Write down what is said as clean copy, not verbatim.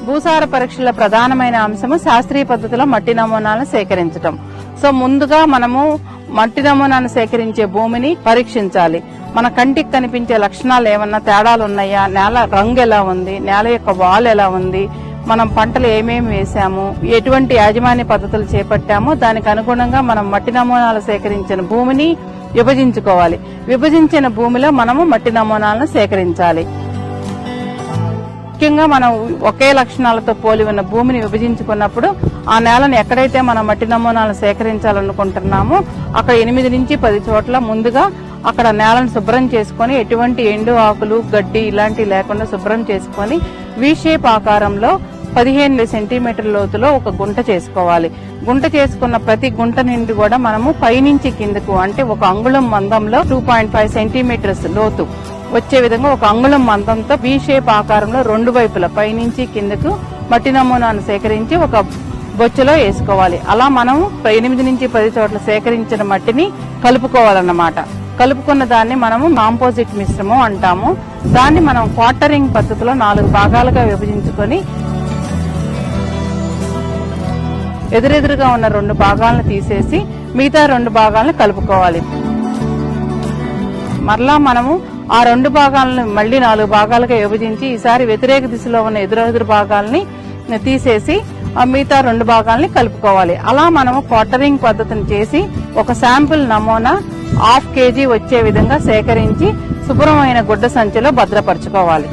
భూసార పరీక్షల ప్రధానమైన అంశము శాస్త్రీయ పద్ధతిలో మట్టి నమూనాలను సేకరించడం. సో ముందుగా మనము మట్టి నమూనాను సేకరించే భూమిని పరీక్షించాలి. మన కంటికి కనిపించే లక్షణాలు ఏమన్నా తేడాలు ఉన్నాయా, నేల రంగు ఎలా ఉంది, నేల యొక్క వాల్ ఎలా ఉంది, మనం పంటలు ఏమేమి వేసాము, ఎటువంటి యాజమాన్య పద్ధతులు చేపట్టామో దానికి అనుగుణంగా మనం మట్టి నమూనాలు సేకరించిన భూమిని విభజించుకోవాలి. విభజించిన భూమిలో మనము మట్టి నమూనాలను సేకరించాలి. ముఖ్యంగా మనం ఒకే లక్షణాలతో పోలి ఉన్న భూమిని విభజించుకున్నప్పుడు ఆ నేలను ఎక్కడైతే మనం మట్టి నమూనాలను సేకరించాలనుకుంటున్నామో అక్కడ 8 నుంచి 10 చోట్ల ముందుగా అక్కడ నేలను శుభ్రం చేసుకుని ఎటువంటి ఎండు ఆకులు గడ్డి ఇలాంటివి లేకుండా శుభ్రం చేసుకుని వి షేప్ ఆకారంలో 15 సెంటీమీటర్ల లోతులో ఒక గుంట చేసుకోవాలి. గుంట చేసుకున్న ప్రతి గుంట నుండి కూడా మనము పైనుంచి కిందకు అంటే ఒక అంగుళం మందంలో 2.5 సెంటీమీటర్స్ లోతు వచ్చే విధంగా ఒక అంగుళం మందంతో వి షేప్ ఆకారంలో 2 వైపుల పైనుంచి కిందకు మట్టి నమూనాను సేకరించి ఒక బొచ్చులో వేసుకోవాలి. అలా మనం 8 నుంచి 10 చోట్ల సేకరించిన మట్టిని కలుపుకోవాలన్నమాట. కలుపుకున్న దాన్ని మనము కాంపోజిట్ మిశ్రమం అంటాము. దాన్ని మనం క్వార్టరింగ్ పద్ధతిలో 4 భాగాలుగా విభజించుకొని ఎదురెదురుగా ఉన్న 2 భాగాలను తీసేసి మిగతా 2 భాగాలను కలుపుకోవాలి. మరలా మనము ఆ 2 భాగాలను మళ్లీ 4 భాగాలుగా విభజించి ఈసారి వ్యతిరేక దిశలో ఉన్న ఎదురెదురు భాగాలని తీసేసి మిగతా 2 భాగాలని కలుపుకోవాలి. అలా మనము క్వార్టరింగ్ పద్ధతిని చేసి ఒక శాంపిల్ నమూనా 1/2 kg వచ్చే విధంగా సేకరించి శుభ్రమైన గుడ్డ సంచిలో భద్రపరచుకోవాలి.